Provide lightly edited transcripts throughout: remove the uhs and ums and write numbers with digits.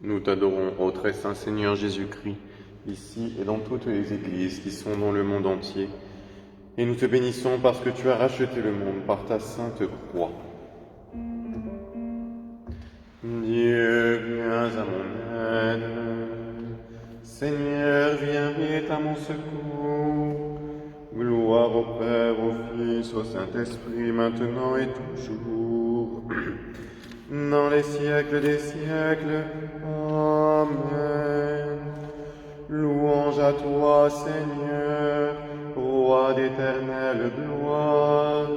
Nous t'adorons, ô très saint Seigneur Jésus-Christ, ici et dans toutes les églises qui sont dans le monde entier. Et nous te bénissons parce que tu as racheté le monde par ta sainte croix. Dieu, viens à mon aide. Seigneur, viens vite à mon secours. Gloire au Père, au Fils, au Saint-Esprit, maintenant et toujours. Dans les siècles des siècles. Amen. Louange à toi, Seigneur, Roi d'éternelle gloire.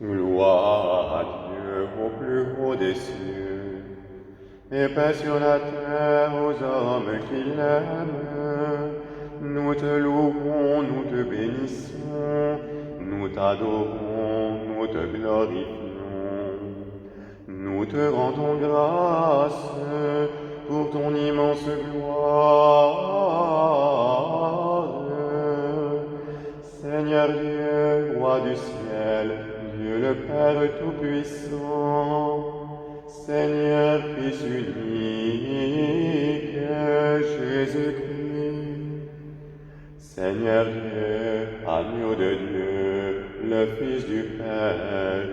Gloire à Dieu au plus haut des cieux, et paix sur la terre aux hommes qui l'aiment. Nous te louons, nous te bénissons, nous t'adorons, nous te glorifions. Nous te rendons grâce pour ton immense gloire. Seigneur Dieu, Roi du ciel, Dieu le Père Tout-Puissant, Seigneur Fils unique, Jésus-Christ, Seigneur Dieu, agneau de Dieu, le Fils du Père,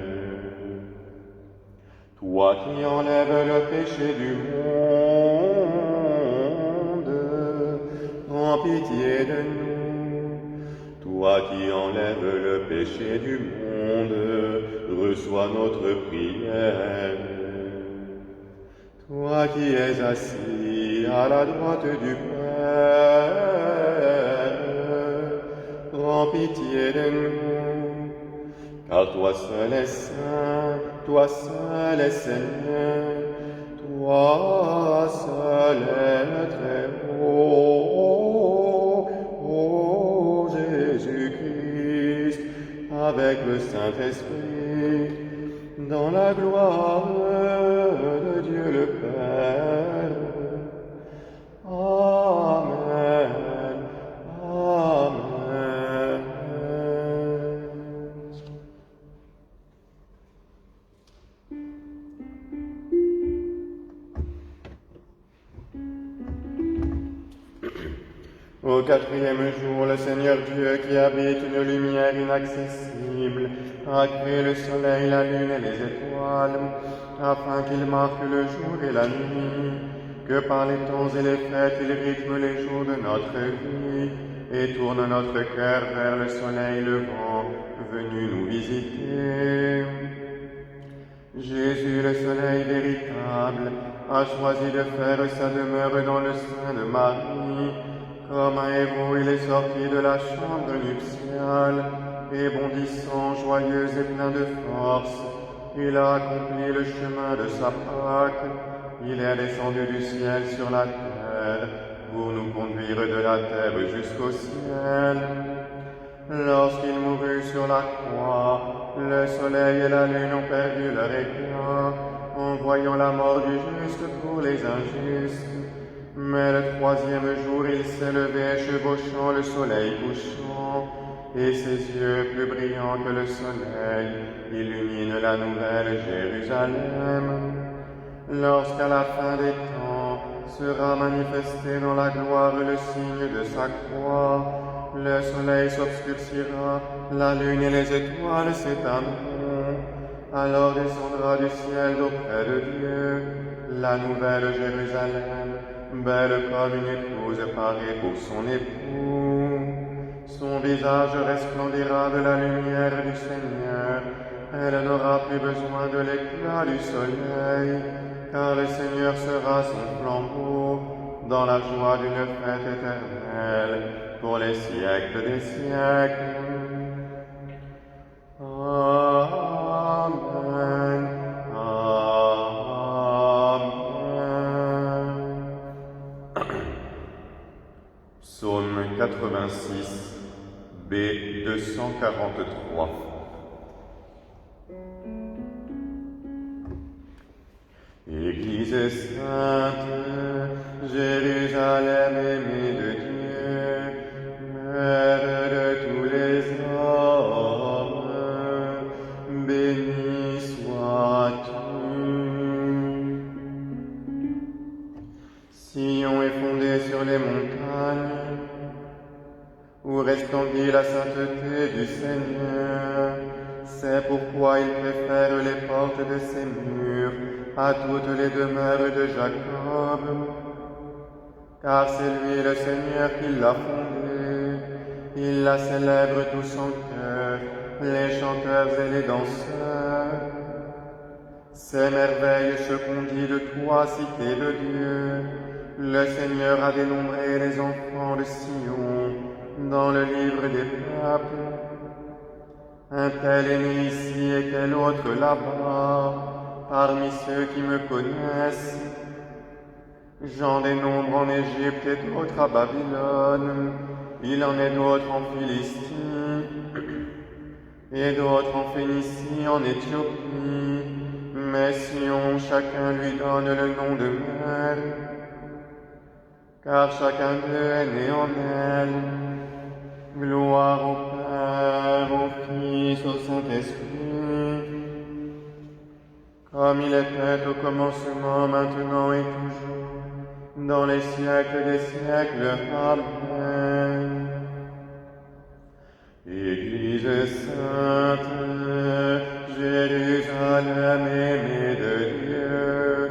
toi qui enlèves le péché du monde, prends pitié de nous. Toi qui enlèves le péché du monde, reçois notre prière. Toi qui es assis à la droite du Père, prends pitié de nous, car toi seul es saint, toi seul es Seigneur, toi seul es le Très-Haut, ô Jésus-Christ, avec le Saint-Esprit, dans la gloire de Dieu le Père. Amen. Amen. Au quatrième jour, le Seigneur Dieu, qui habite une lumière inaccessible, a créé le soleil, la lune et les étoiles, afin qu'ils marquent le jour et la nuit, que par les temps et les fêtes, il rythme les jours de notre vie, et tourne notre cœur vers le soleil levant, venu nous visiter. Jésus, le soleil véritable, a choisi de faire sa demeure dans le sein de Marie. Comme un héros, il est sorti de la chambre nuptiale, et bondissant, joyeux et plein de force, il a accompli le chemin de sa Pâque. Il est descendu du ciel sur la terre, pour nous conduire de la terre jusqu'au ciel. Lorsqu'il mourut sur la croix, le soleil et la lune ont perdu leur éclat, en voyant la mort du juste pour les injustes. Mais le troisième jour, il s'est levé, chevauchant le soleil couchant, et ses yeux, plus brillants que le soleil, illuminent la nouvelle Jérusalem. Lorsqu'à la fin des temps sera manifesté dans la gloire le signe de sa croix, le soleil s'obscurcira, la lune et les étoiles s'éteindront. Alors descendra du ciel d'auprès de Dieu la nouvelle Jérusalem, belle comme une épouse parée pour son époux. Son visage resplendira de la lumière du Seigneur. Elle n'aura plus besoin de l'éclat du soleil, car le Seigneur sera son flambeau, dans la joie d'une fête éternelle, pour les siècles des siècles. Amen. Amen. Psaume 86, B 243. Église sainte, Jérusalem aimée de Dieu, Mère de tous les hommes, bénie sois-tu. Sion est fondé sur les montagnes, où resplendit la sainteté du Seigneur. C'est pourquoi il préfère les portes de ses murs à toutes les demeures de Jacob. Car c'est lui le Seigneur qui l'a fondée. Il la célèbre tous en cœur, les chanteurs et les danseurs. Ces merveilles se qu'ont dit de toi, cité de Dieu. Le Seigneur a dénombré les enfants de Sion dans le livre des peuples. Un tel est né ici et quel autre là-bas, parmi ceux qui me connaissent. J'en dénombre en Égypte et d'autres à Babylone. Il en est d'autres en Philistie, et d'autres en Phénicie, en Éthiopie. Mais Sion, chacun lui donne le nom de mère, car chacun d'eux est né en elle. Gloire au Père, au Fils, au Saint-Esprit, comme il était au commencement, maintenant et toujours, dans les siècles des siècles. Amen. Église sainte, Jérusalem aimée de Dieu,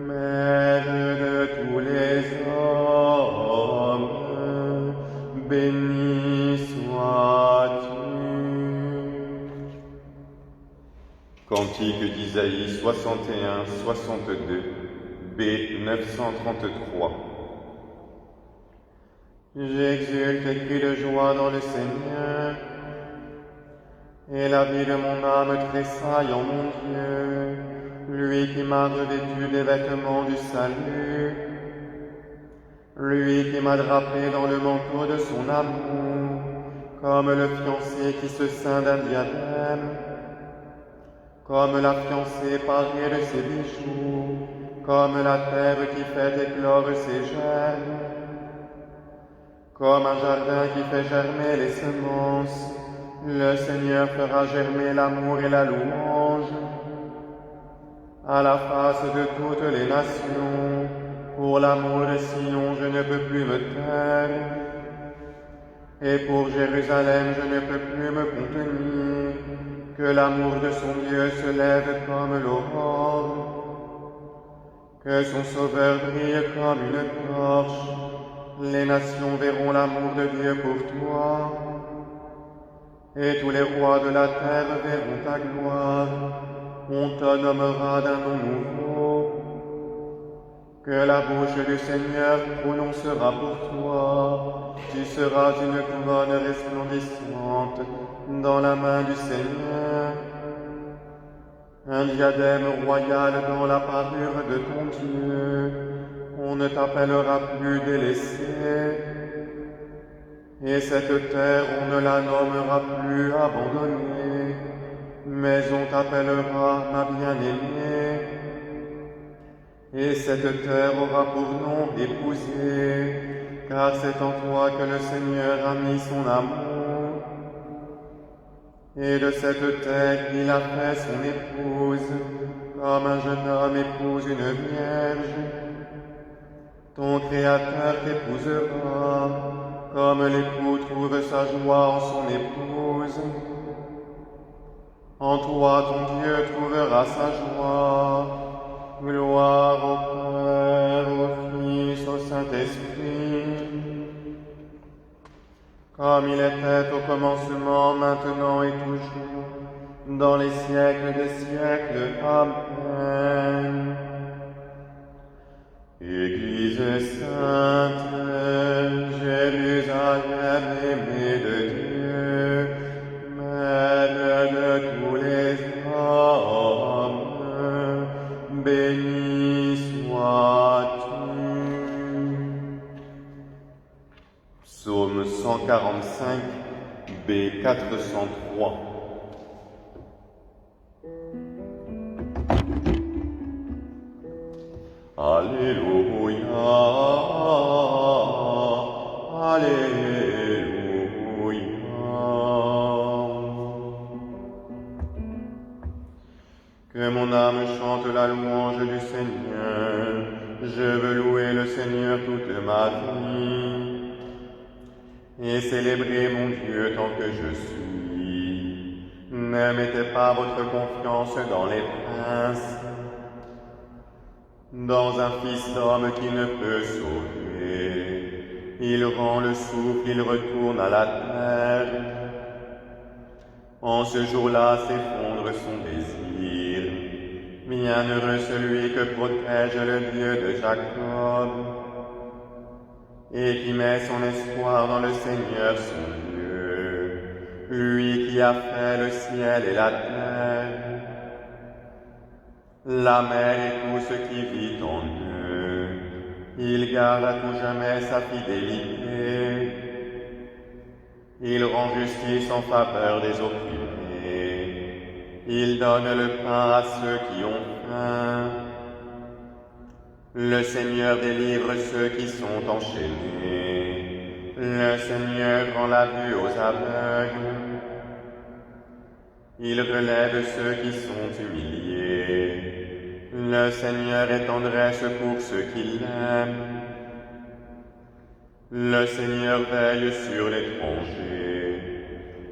Mère de tous les hommes, bénie sois-tu. Cantique d'Isaïe 61-62, B 933. J'exulte et crie de joie dans le Seigneur, et la vie de mon âme tressaille en mon Dieu, lui qui m'a revêtu des vêtements du salut, lui qui m'a drapé dans le manteau de son amour, comme le fiancé qui se ceint d'un diadème, comme la fiancée parée de ses bijoux, comme la terre qui fait éclore ses germes, comme un jardin qui fait germer les semences, le Seigneur fera germer l'amour et la louange à la face de toutes les nations. Pour l'amour de Sion, je ne peux plus me taire, et pour Jérusalem, je ne peux plus me contenir, que l'amour de son Dieu se lève comme l'aurore, que son Sauveur brille comme une torche. Les nations verront l'amour de Dieu pour toi, et tous les rois de la terre verront ta gloire. On te nommera d'un nom nouveau, que la bouche du Seigneur prononcera pour toi. Tu seras une couronne resplendissante dans la main du Seigneur, un diadème royal dans la parure de ton Dieu. On ne t'appellera plus délaissé, et cette terre on ne la nommera plus abandonnée, mais on t'appellera ma bien-aimée, et cette terre aura pour nom épousée, car c'est en toi que le Seigneur a mis son amour, et de cette terre il a fait son épouse, comme un jeune homme épouse une vierge. Ton Créateur t'épousera, comme l'époux trouve sa joie en son épouse. En toi, ton Dieu trouvera sa joie. Gloire au Père, au Fils, au Saint-Esprit, comme il était au commencement, maintenant et toujours, dans les siècles des siècles. Amen. Église sainte, Jérusalem aimée de Dieu, Mère de tous les hommes, bénie sois-tu. Psaume 145, B 403. Alléluia, Alléluia. Que mon âme chante la louange du Seigneur. Je veux louer le Seigneur toute ma vie et célébrer mon Dieu tant que je suis. Ne mettez pas votre confiance dans les princes, dans un fils d'homme qui ne peut sauver. Il rend le souffle, il retourne à la terre. En ce jour-là s'effondre son désir. Bienheureux celui que protège le Dieu de Jacob et qui met son espoir dans le Seigneur son Dieu, lui qui a fait le ciel et la terre, la mer et tout ce qui vit en eux. Il garde à tout jamais sa fidélité. Il rend justice en faveur des opprimés. Il donne le pain à ceux qui ont faim. Le Seigneur délivre ceux qui sont enchaînés. Le Seigneur rend la vue aux aveugles. Il relève ceux qui sont humiliés. Le Seigneur est tendresse pour ceux qui l'aiment. Le Seigneur veille sur l'étranger.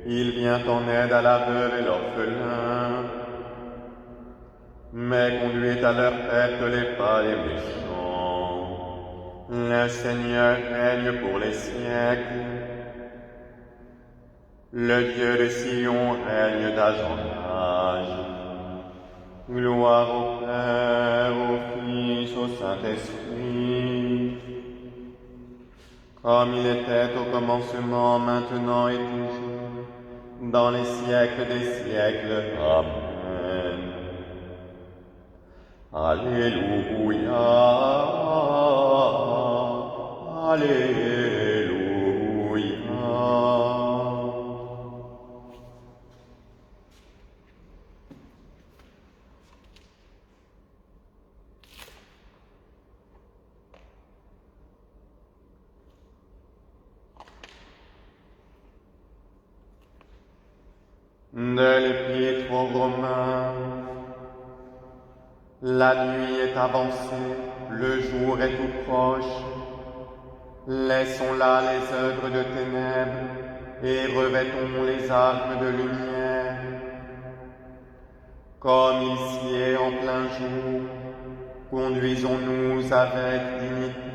Il vient en aide à la veuve et l'orphelin, mais conduit à leur tête les pas des méchants. Le Seigneur règne pour les siècles. Le Dieu de Sion règne d'âge en âge. Gloire au Père, au Fils, au Saint-Esprit, comme il était au commencement, maintenant et toujours, dans les siècles des siècles. Amen. Alléluia, Alléluia. De l'Épître aux Romains. La nuit est avancée, le jour est tout proche. Laissons là les œuvres de ténèbres et revêtons les armes de lumière. Comme il sied en plein jour, conduisons-nous avec dignité.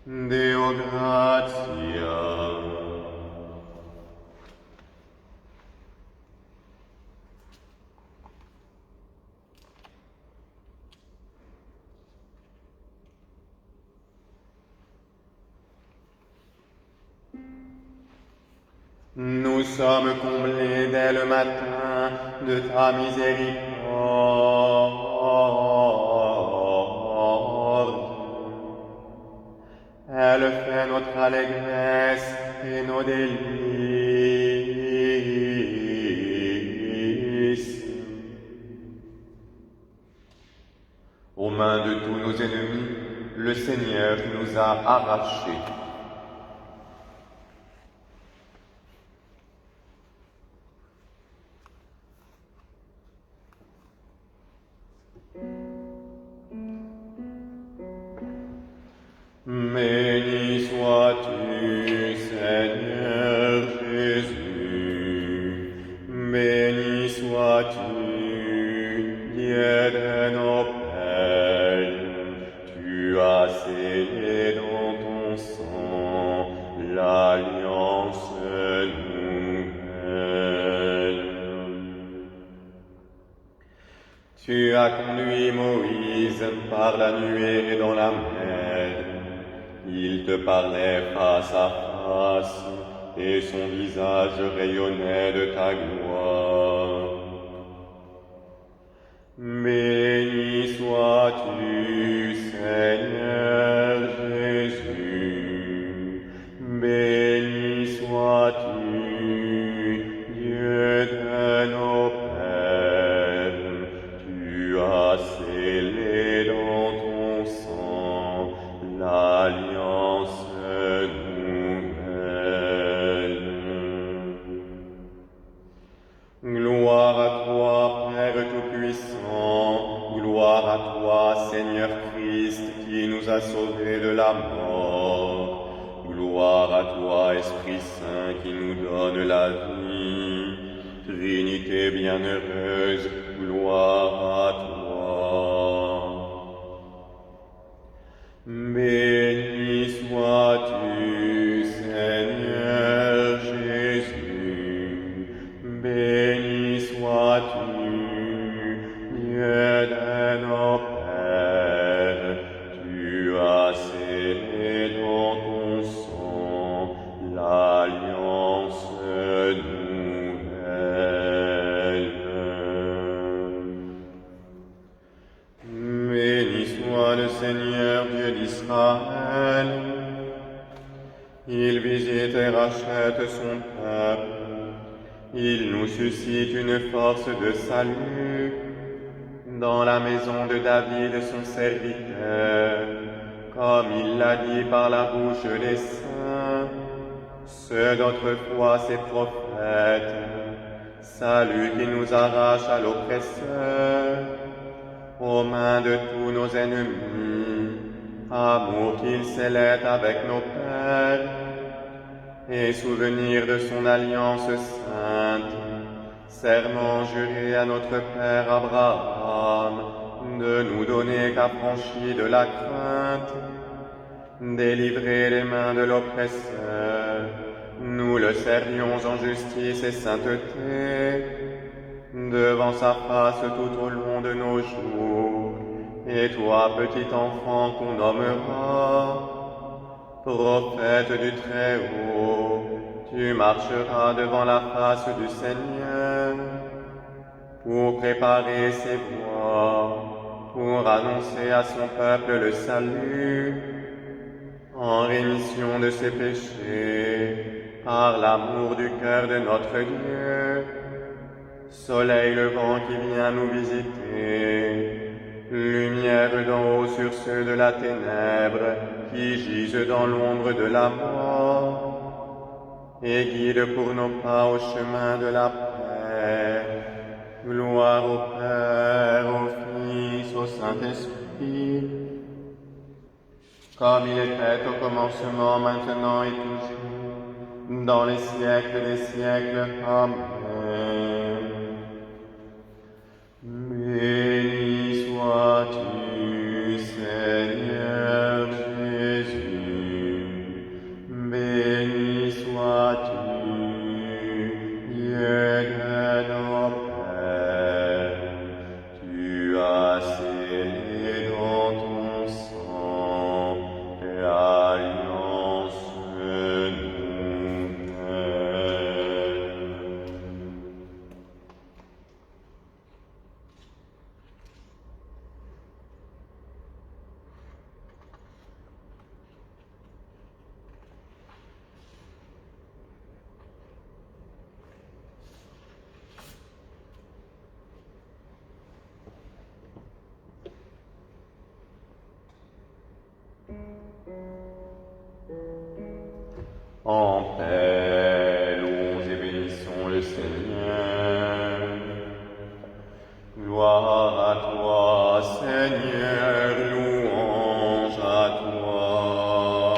Deo gratia. Nous sommes comblés dès le matin de ta miséricorde. Elle fait notre allégresse et nos délices. Aux mains de tous nos ennemis, le Seigneur nous a arrachés. Béni sois-tu, Seigneur Jésus, béni sois-tu, Dieu de nos pères, tu as scellé dans ton sang l'alliance nouvelle. Tu as conduit Moïse par la nuée dans la mer. Il te parlait face à face, et son visage rayonnait de ta gloire. Béni sois-tu, Seigneur Jésus, béni sois-tu, Dieu de nos pères, tu as scellé Tout-Puissant, gloire à toi, Seigneur Christ, qui nous a sauvés de la mort. Gloire à toi, Esprit Saint, qui nous donne la vie. Trinité bienheureuse, gloire à toi. Béni sois-tu, Seigneur Jésus, béni sois-tu, Dieu de nos pères, tu as scellé dans ton sang l'alliance nouvelle. Béni soit le Seigneur Dieu d'Israël. Il visite et rachète son peuple. Il nous suscite une force de salut dans la maison de David son serviteur, comme il l'a dit par la bouche des saints, ceux d'autrefois ses prophètes, salut qui nous arrache à l'oppresseur, aux mains de tous nos ennemis, amour qu'il scellait avec nos pères, et souvenir de son alliance sainte, serment juré à notre père Abraham, de nous donner qu'affranchis de la crainte, délivrer les mains de l'oppresseur, nous le servions en justice et sainteté, devant sa face tout au long de nos jours. Et toi, petit enfant qu'on nommera, prophète du Très-Haut, tu marcheras devant la face du Seigneur, pour préparer ses voies, pour annoncer à son peuple le salut, en rémission de ses péchés, par l'amour du cœur de notre Dieu. Soleil levant qui vient nous visiter, lumière d'en haut sur ceux de la ténèbre qui gisent dans l'ombre de la mort, et guide pour nos pas au chemin de la paix. Gloire au Père, au Fils, au Saint-Esprit, comme il était au commencement, maintenant et toujours, dans les siècles des siècles. Amen. Béni sois-tu, Seigneur Jésus, béni sois-tu, Dieu de nos pères, tu as scellé dans ton sang l'alliance nouvelle. En paix, louons et bénissons le Seigneur. Gloire à toi, Seigneur, louange à toi.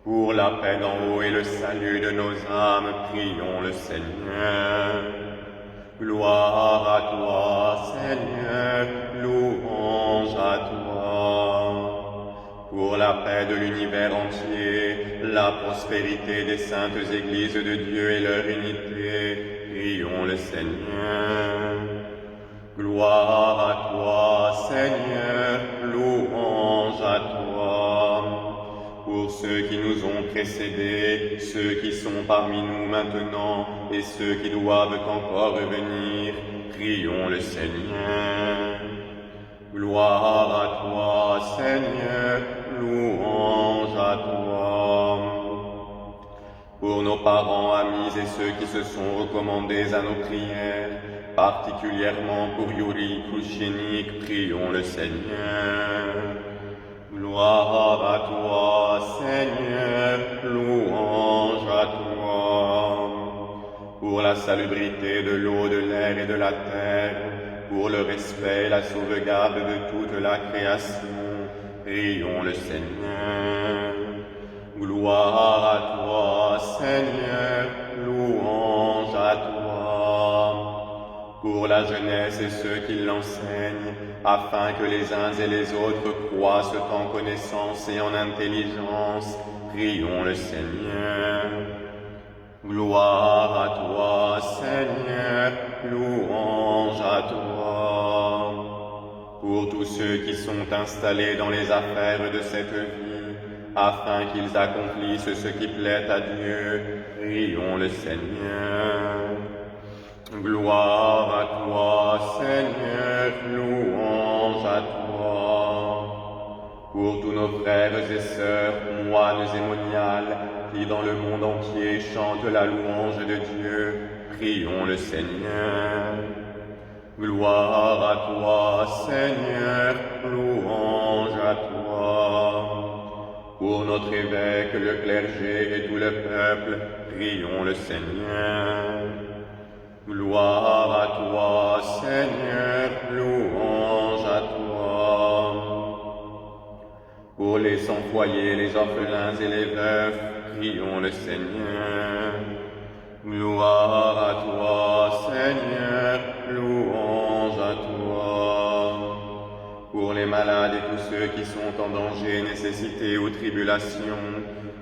Pour la paix d'en haut et le salut de nos âmes, prions le Seigneur. Gloire à toi, Seigneur, louange à toi. Pour la paix de l'univers entier, la prospérité des saintes églises de Dieu et leur unité, prions le Seigneur. Gloire à toi, Seigneur, louange à toi. Pour ceux qui nous ont précédés, ceux qui sont parmi nous maintenant et ceux qui doivent encore revenir, prions le Seigneur. Gloire à toi, Seigneur, louange à toi. Pour nos parents, amis et ceux qui se sont recommandés à nos prières, particulièrement pour Yuri Kouchenik, prions le Seigneur. Gloire à toi, Seigneur, louange à toi. Pour la la salubrité de l'eau, de l'air et de la terre, pour le respect et la sauvegarde de toute la création. Prions le Seigneur. Gloire à toi, Seigneur, louange à toi. Pour la jeunesse et ceux qui l'enseignent, afin que les uns et les autres croissent en connaissance et en intelligence, prions le Seigneur. Gloire à toi, Seigneur, louange à toi. Pour tous ceux qui sont installés dans les affaires de cette vie, afin qu'ils accomplissent ce qui plaît à Dieu, prions le Seigneur. Gloire à toi, Seigneur, louange à toi. Pour tous nos frères et sœurs, moines et moniales, qui dans le monde entier chantent la louange de Dieu, prions le Seigneur. Gloire à toi, Seigneur, louange à toi. Pour notre évêque, le clergé et tout le peuple, prions le Seigneur. Gloire à toi, Seigneur, louange à toi. Pour les sans-foyer, les orphelins et les veufs, prions le Seigneur. Gloire à toi, Seigneur, louange à toi. Pour les malades et tous ceux qui sont en danger, nécessité ou tribulation,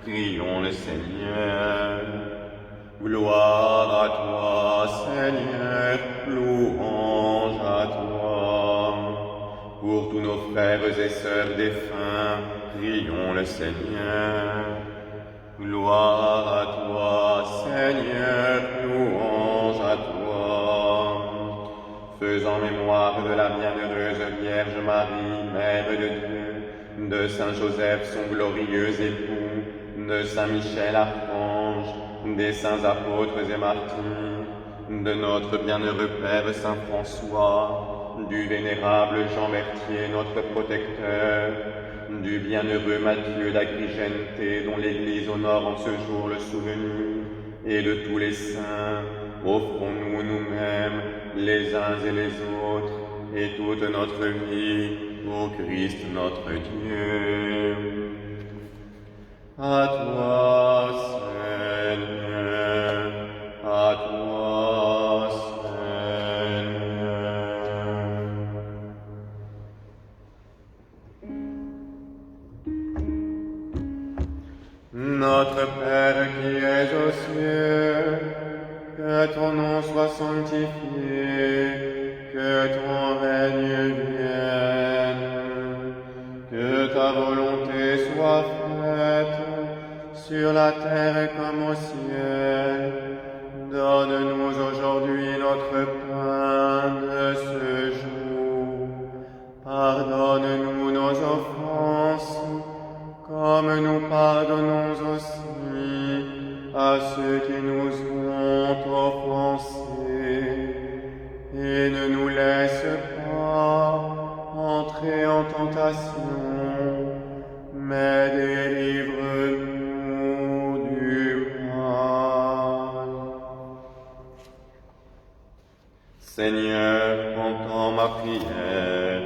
prions le Seigneur. Gloire à toi, Seigneur, louange à toi. Pour tous nos frères et sœurs défunts, prions le Seigneur. Gloire à toi, Seigneur, louange à toi. Faisant mémoire de la bienheureuse Vierge Marie, Mère de Dieu, de Saint Joseph, son glorieux époux, de Saint Michel, archange, des saints apôtres et martyrs, de notre bienheureux Père Saint François, du vénérable Jean Berthier, notre protecteur, du bienheureux Matthieu d'Agrigente, dont l'Église honore en ce jour le souvenir, et de tous les saints, offrons-nous nous-mêmes, les uns et les autres, et toute notre vie, au Christ notre Dieu. À toi, Seigneur, à toi, Seigneur. Notre Père qui es aux cieux, que ton nom soit sanctifié, que ton règne vienne, que ta volonté soit faite, sur la terre comme au ciel. Donne-nous aujourd'hui notre pain de ce jour. Pardonne-nous nos offenses, comme nous pardonnons aussi à ceux qui nous ont offensés. Et ne nous laisse pas entrer en tentation, mais délivre-nous du mal. Seigneur, entends ma prière,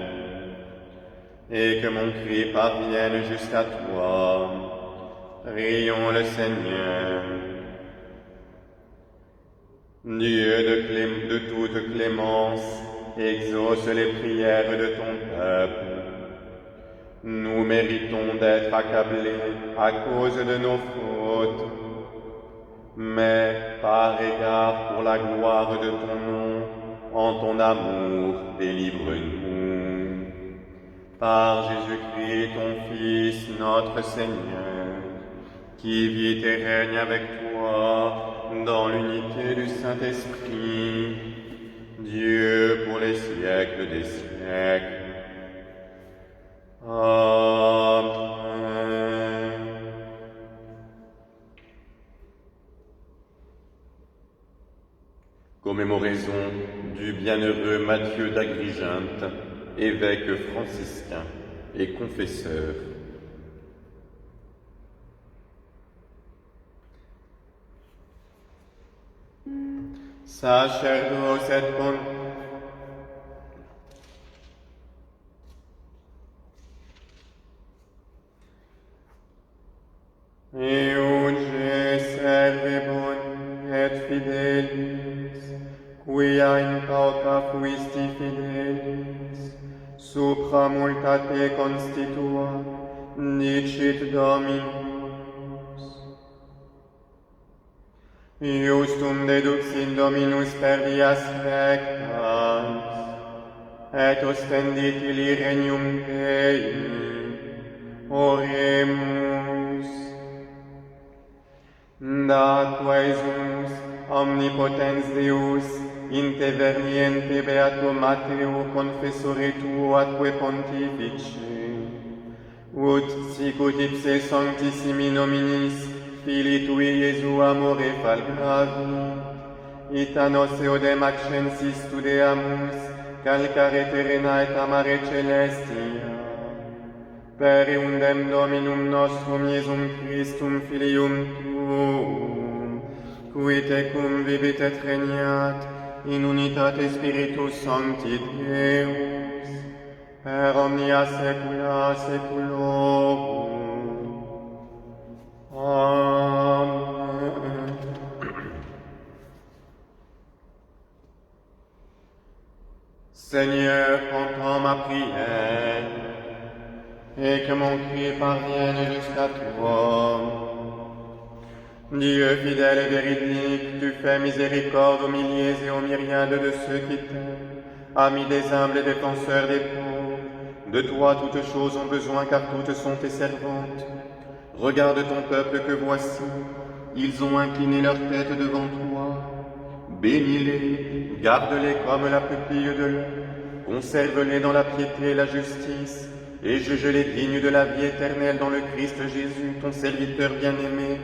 et que mon cri parvienne jusqu'à toi. Prions le Seigneur. Dieu de toute clémence, exauce les prières de ton peuple. Nous méritons d'être accablés à cause de nos fautes, mais par égard pour la gloire de ton nom, en ton amour, délivre-nous. Par Jésus-Christ, ton Fils, notre Seigneur, qui vit et règne avec toi dans l'unité du Saint-Esprit, Dieu pour les siècles des siècles. Amen. Commémoraison du bienheureux Matthieu d'Agrigente, évêque franciscain et confesseur. sacerdos et pon Euge serve boni et fidelis, quia in pauca fuisti fidelis, supra multa te constitua, dicit Dominus. Iustum deduxit Dominus per vias rectas, et ostendit illi regnum Dei. Oremus. Da quaesumus omnipotens Deus in te verniente beato Matteo confessore tuo atque pontifice, ut sicut ipse sanctissimi nominis Filii tui Iesu amore falgravit, ita nos eodem accensis studeamus, calcare terrena et amare celestia, per eundem Dominum nostrum Iesum Christum Filium Tuum, qui tecum vivit et regnat in unitate Spiritus Sancti Deus, per omnia saecula saeculorum. Amen. Seigneur, entends ma prière, et que mon cri parvienne jusqu'à toi. Dieu fidèle et véridique, tu fais miséricorde aux milliers et aux myriades de ceux qui t'aiment, ami des humbles et défenseurs des pauvres. De toi toutes choses ont besoin, car toutes sont tes servantes. Regarde ton peuple que voici, ils ont incliné leur tête devant toi. Bénis-les, garde-les comme la pupille de l'œil, conserve-les dans la piété et la justice, et juge-les dignes de la vie éternelle dans le Christ Jésus, ton serviteur bien-aimé,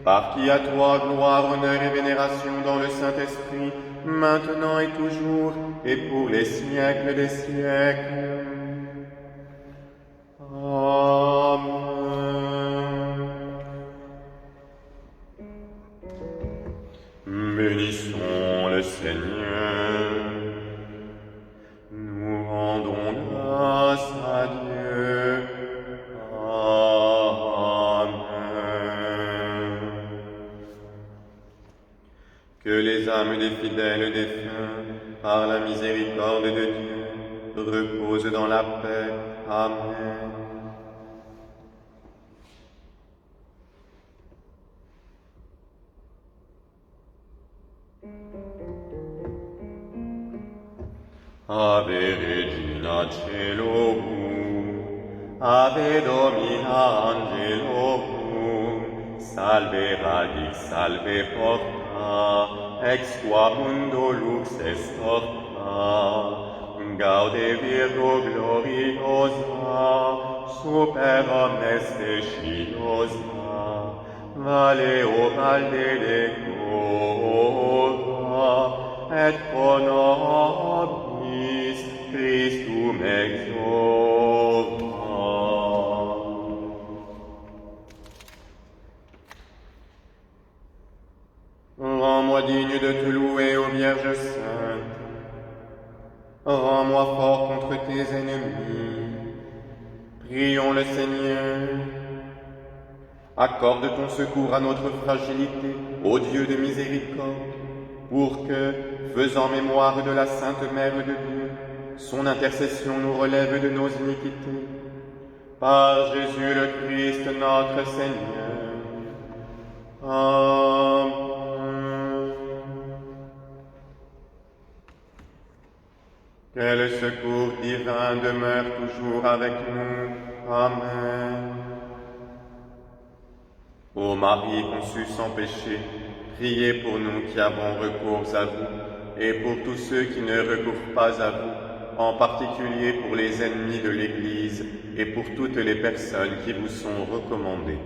par qui à toi gloire, honneur et vénération dans le Saint-Esprit, maintenant et toujours, et pour les siècles des siècles. Amen. Bénissons le Seigneur. Nous rendons grâce à Dieu. Amen. Que les âmes des fidèles défunts, par la miséricorde de Dieu, reposent dans la paix. Amen. Ave Regina Caelorum, Ave Domina Angelorum, Salve radix, salve porta, ex qua mundo lux est orta, Gaude Virgo gloriosa, super omnes speciosa, Valeo valde decora, et pro nobis Christum exorta. Rends-moi digne de te louer, ô Vierge Sainte. Rends-moi fort contre tes ennemis. Prions le Seigneur. Accorde ton secours à notre fragilité, ô Dieu de miséricorde, pour que, faisant mémoire de la Sainte Mère de Dieu, son intercession nous relève de nos iniquités. Par Jésus le Christ notre Seigneur. Amen. Que le secours divin demeure toujours avec nous. Amen. Ô Marie conçue sans péché, priez pour nous qui avons recours à vous, et pour tous ceux qui ne recourent pas à vous, en particulier pour les ennemis de l'Église et pour toutes les personnes qui vous sont recommandées.